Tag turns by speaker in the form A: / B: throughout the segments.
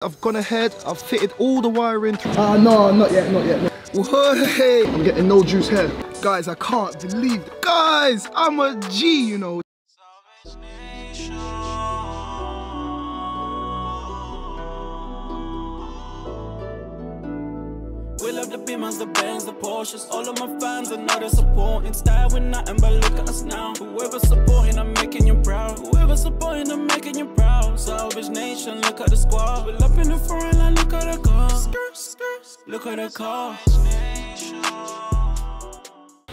A: I've gone ahead, I've fitted all the wiring.
B: No, not yet.
A: Whoa, I'm getting no juice here. Guys, I can't believe it. Guys, I'm a G, you know.
C: We love the Beamers, the Benz, the Porsches. All of my fans, I know they're supporting. Style with nothing but look at us now. Whoever's supporting, I'm making you proud. Whoever's supporting, I'm making you proud. Salvage Nation, look at the squad. We're up in the foreign line, look at the car. Look at the car.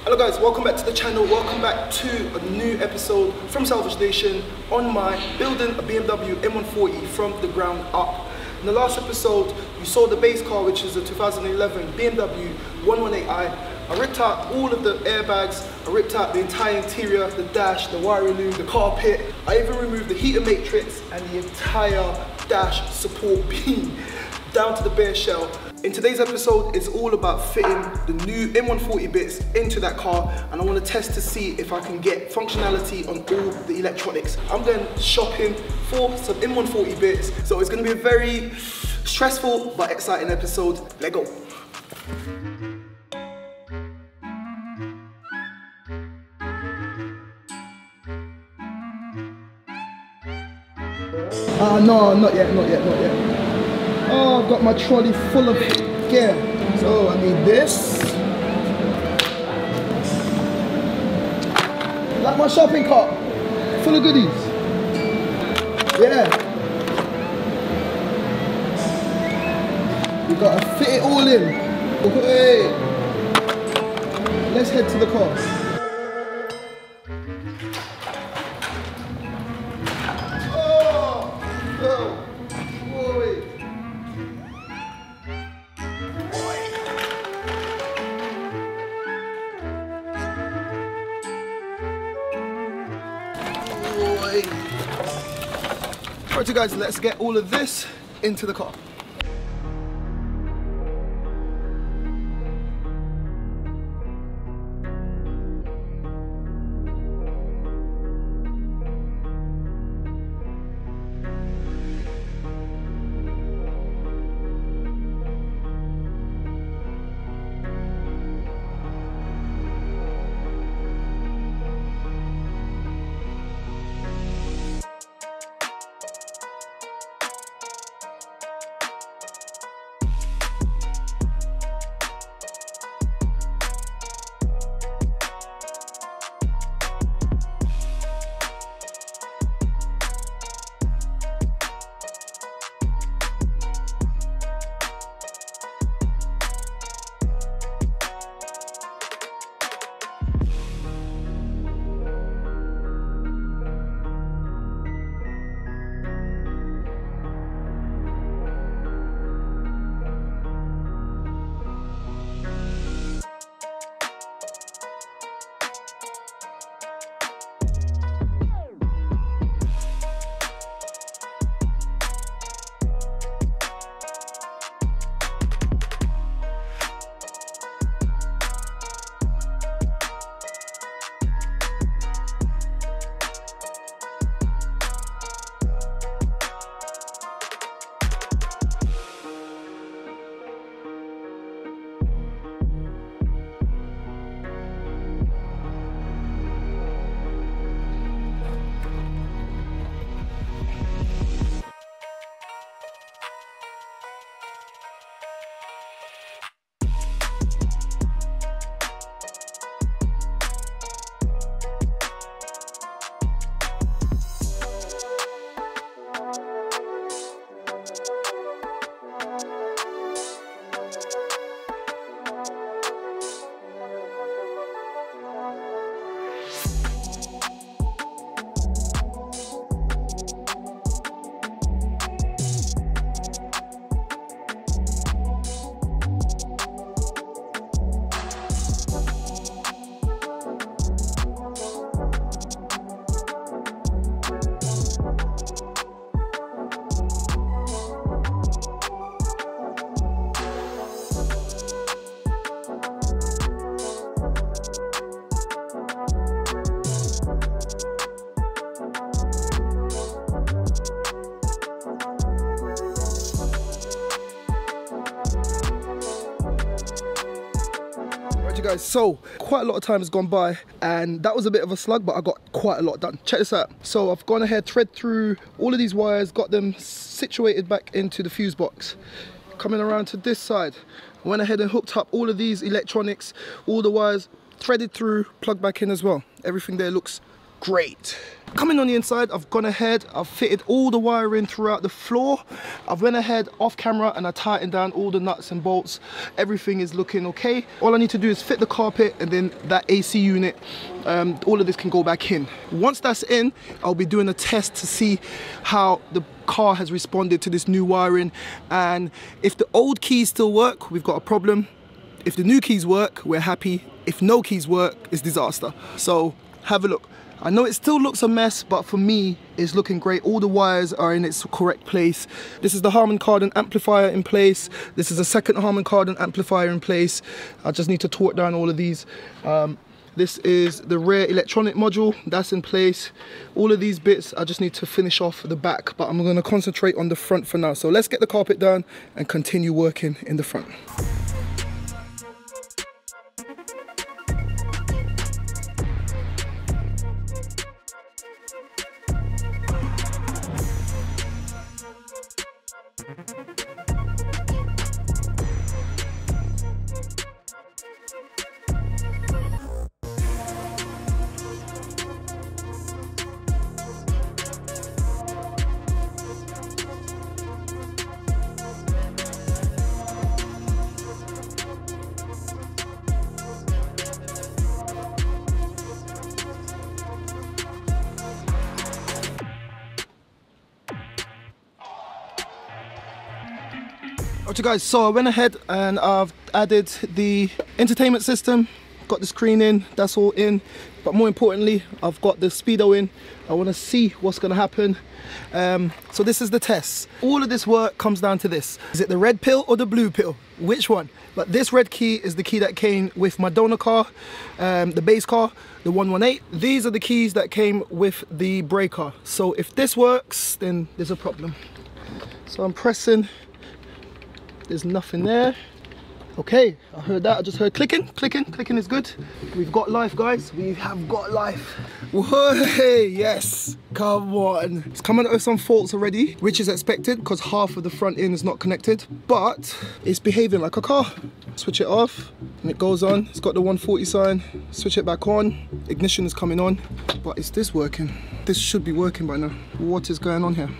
A: Hello guys, welcome back to the channel. Welcome back to a new episode from Salvage Nation on my building a BMW M140 from the ground up. In the last episode, you saw the base car, which is a 2011 BMW 118i. I ripped out all of the airbags, I ripped out the entire interior, the dash, the wiring loom, the carpet. I even removed the heater matrix and the entire dash support beam down to the bare shell. In today's episode, it's all about fitting the new M140 bits into that car, and I want to test to see if I can get functionality on all the electronics. I'm going shopping for some M140 bits, so it's going to be a very stressful but exciting episode. Let's go.
B: No, not yet. Oh, I've got my trolley full of gear. So I need this. Like my shopping cart, full of goodies. Yeah. We gotta fit it all in. Hey. Let's head to the car.
A: Alright, so guys, let's get all of this into the car.
B: guys, so quite a lot of time has gone by and that was a bit of a slug, but I got quite a lot done. Check this out. So I've gone ahead, thread through all of these wires, got them situated back into the fuse box. Coming around to this side, went ahead and hooked up all of these electronics, all the wires, threaded through, plugged back in as well. Everything there looks great. Coming on the inside, I've gone ahead, I've fitted all the wiring throughout the floor. I've went ahead off camera and I tightened down all the nuts and bolts. Everything is looking okay. All I need to do is fit the carpet and then that AC unit, all of this can go back in. Once that's in, I'll be doing a test to see how the car has responded to this new wiring, and if the old keys still work, we've got a problem. If the new keys work, we're happy. If no keys work, it's disaster. So have a look. I know it still looks a mess, but for me, it's looking great. All the wires are in its correct place. This is the Harman Kardon amplifier in place. This is a second Harman Kardon amplifier in place. I just need to torque down all of these. This is the rear electronic module, that's in place. All of these bits, I just need to finish off the back, but I'm gonna concentrate on the front for now. So let's get the carpet down and continue working in the front. Okay guys, so I went ahead and I've added the entertainment system, got the screen in, that's all in, but more importantly I've got the speedo in. I want to see what's going to happen. So this is the test. All of this work comes down to this. Is it the red pill or the blue pill? Which one? But this red key is the key that came with my donor car, the base car, the 118. These are the keys that came with the breaker. So if this works, then there's a problem. So I'm pressing. There's nothing there. Okay, I heard that. I just heard clicking. Clicking is good. We've got life, guys. We have got life. Hey, yes. Come on. It's coming out with some faults already, which is expected because half of the front end is not connected, but it's behaving like a car. Switch it off and it goes on. It's got the 140 sign. Switch it back on. Ignition is coming on. But is this working? This should be working by now. What is going on here?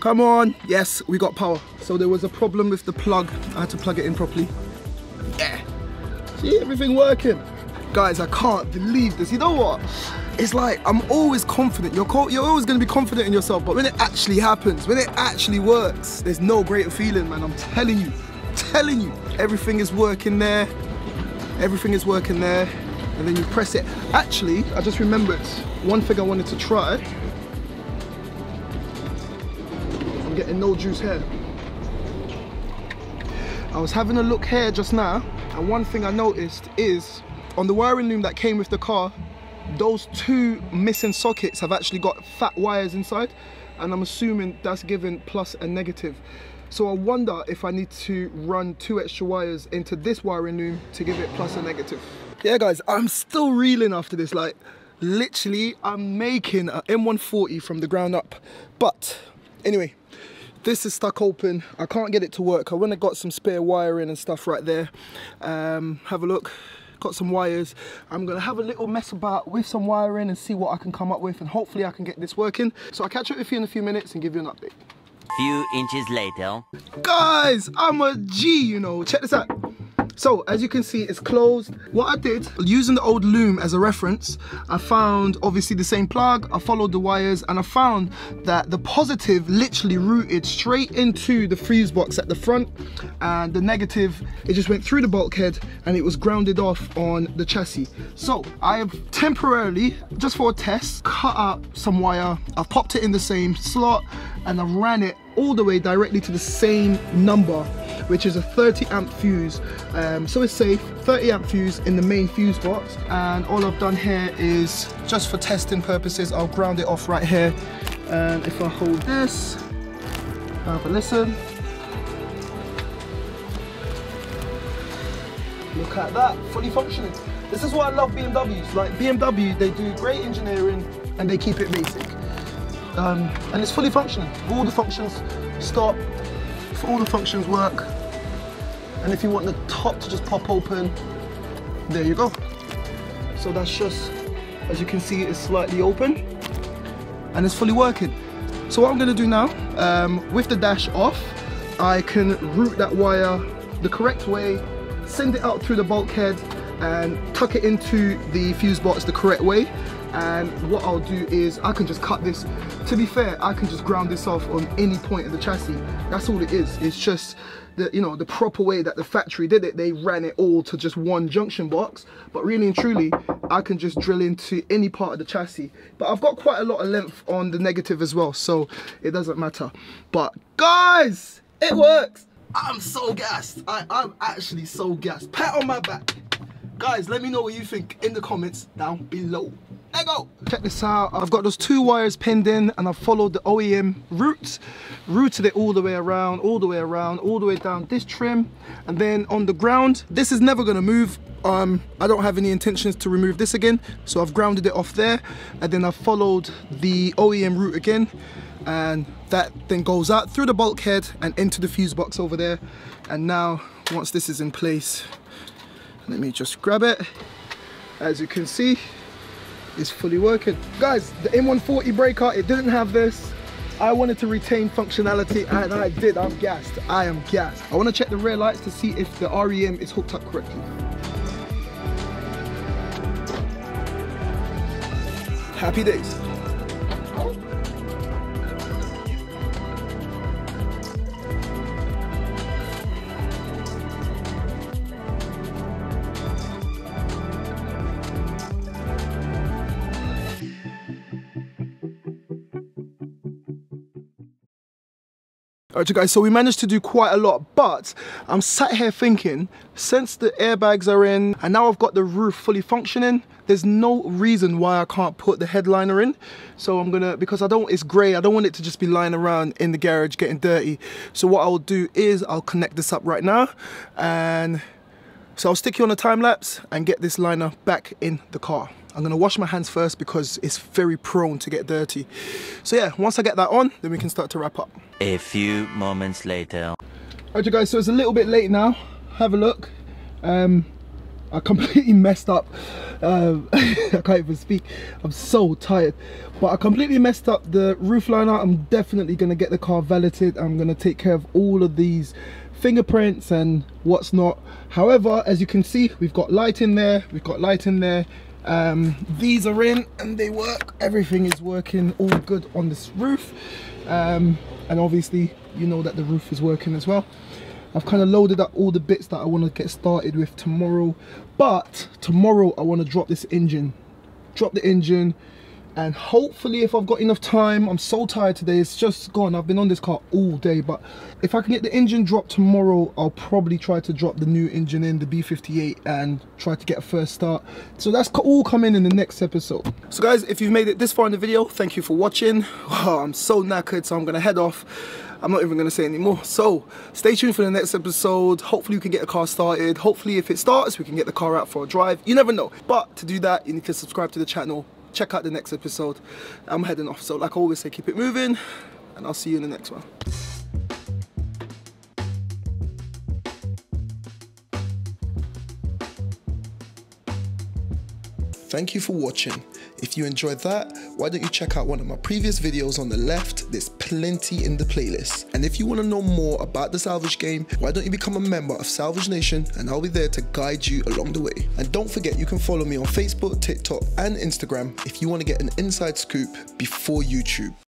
B: Come on, yes, we got power. So there was a problem with the plug. I had to plug it in properly. Yeah, see, everything working. Guys, I can't believe this. You know what? It's like, I'm always confident. You're always gonna be confident in yourself, but when it actually happens, when it actually works, there's no greater feeling, man. I'm telling you. Everything is working there. Everything is working there. And then you press it. Actually, I just remembered one thing I wanted to try. Getting no juice here. I was having a look here just now, and one thing I noticed is on the wiring loom that came with the car, those two missing sockets have actually got fat wires inside, and I'm assuming that's giving plus and negative. So I wonder if I need to run 2 extra wires into this wiring loom to give it plus and negative. Yeah guys, I'm still reeling after this. Like literally, I'm making an M140 from the ground up. But anyway, this is stuck open. I can't get it to work. I went and got some spare wiring and stuff right there. Have a look. Got some wires. I'm gonna have a little mess about with some wiring and see what I can come up with, and hopefully I can get this working. So I'll catch up with you in a few minutes and give you an update.
D: Few inches later.
B: Guys, I'm a G, you know. Check this out. So as you can see, it's closed. What I did, using the old loom as a reference, I found obviously the same plug. I followed the wires and I found that the positive literally routed straight into the fuse box at the front, and the negative, it just went through the bulkhead and it was grounded off on the chassis. So I have temporarily, just for a test, cut out some wire. I've popped it in the same slot and I ran it all the way directly to the same number, which is a 30 amp fuse. So it's safe, 30 amp fuse in the main fuse box. And all I've done here is, just for testing purposes, I'll ground it off right here. And if I hold this, have a listen. Look at that, fully functioning. This is why I love BMWs. Like BMW, they do great engineering and they keep it basic. And it's fully functioning. All the functions stop, all the functions work. And if you want the top to just pop open, there you go. So that's just, as you can see, it's slightly open and it's fully working. So what I'm gonna do now, with the dash off, I can route that wire the correct way, send it out through the bulkhead and tuck it into the fuse box the correct way. And what I'll do is I can just cut this. To be fair, I can just ground this off on any point of the chassis. That's all it is. It's just the, you know, the proper way that the factory did it. They ran it all to just one junction box, but really and truly I can just drill into any part of the chassis. But I've got quite a lot of length on the negative as well, so it doesn't matter. But guys, it works. I'm so gassed. I'm actually so gassed. Pat on my back. Guys, let me know what you think in the comments down below. Let go. Check this out. I've got those 2 wires pinned in and I've followed the OEM route, routed it all the way around, all the way around, all the way down this trim. And then on the ground, this is never gonna move. I don't have any intentions to remove this again. So I've grounded it off there. And then I've followed the OEM route again. And that then goes out through the bulkhead and into the fuse box over there. And now, once this is in place, let me just grab it. As you can see, it's fully working. Guys, the M140 breaker, it didn't have this. I wanted to retain functionality and I did. I'm gassed. I am gassed. I want to check the rear lights to see if the REM is hooked up correctly. Happy days. Alright guys, so we managed to do quite a lot, but I'm sat here thinking, since the airbags are in and now I've got the roof fully functioning, there's no reason why I can't put the headliner in. So I'm gonna, because it's grey, I don't want it to just be lying around in the garage getting dirty. So what I'll do is I'll connect this up right now, and so I'll stick you on a time lapse and get this liner back in the car. I'm gonna wash my hands first because it's very prone to get dirty. So yeah, once I get that on, then we can start to wrap up.
D: A few moments later.
B: Alright guys, so it's a little bit late now. Have a look. I completely messed up. I can't even speak. I'm so tired. But I completely messed up the roof liner. I'm definitely gonna get the car valeted. I'm gonna take care of all of these fingerprints and what's not. However, as you can see, we've got light in there. We've got light in there. These are in and they work. Everything is working all good on this roof, and obviously you know that the roof is working as well. I've kind of loaded up all the bits that I want to get started with tomorrow, but tomorrow I want to drop the engine, and hopefully if I've got enough time, I'm so tired today, it's just gone. I've been on this car all day, but if I can get the engine dropped tomorrow, I'll probably try to drop the new engine in, the B58, and try to get a first start. So that's all coming in the next episode. So guys, if you've made it this far in the video, thank you for watching. Oh, I'm so knackered, so I'm gonna head off. I'm not even gonna say anymore. So stay tuned for the next episode. Hopefully we can get a car started. Hopefully if it starts, we can get the car out for a drive. You never know. But to do that, you need to subscribe to the channel. Check out the next episode. I'm heading off. So like I always say, keep it moving, and I'll see you in the next one. Thank you for watching. If you enjoyed that, why don't you check out one of my previous videos on the left? There's plenty in the playlist. And if you want to know more about the Salvage game, why don't you become a member of Salvage Nation, and I'll be there to guide you along the way. And don't forget, you can follow me on Facebook, TikTok and Instagram if you want to get an inside scoop before YouTube.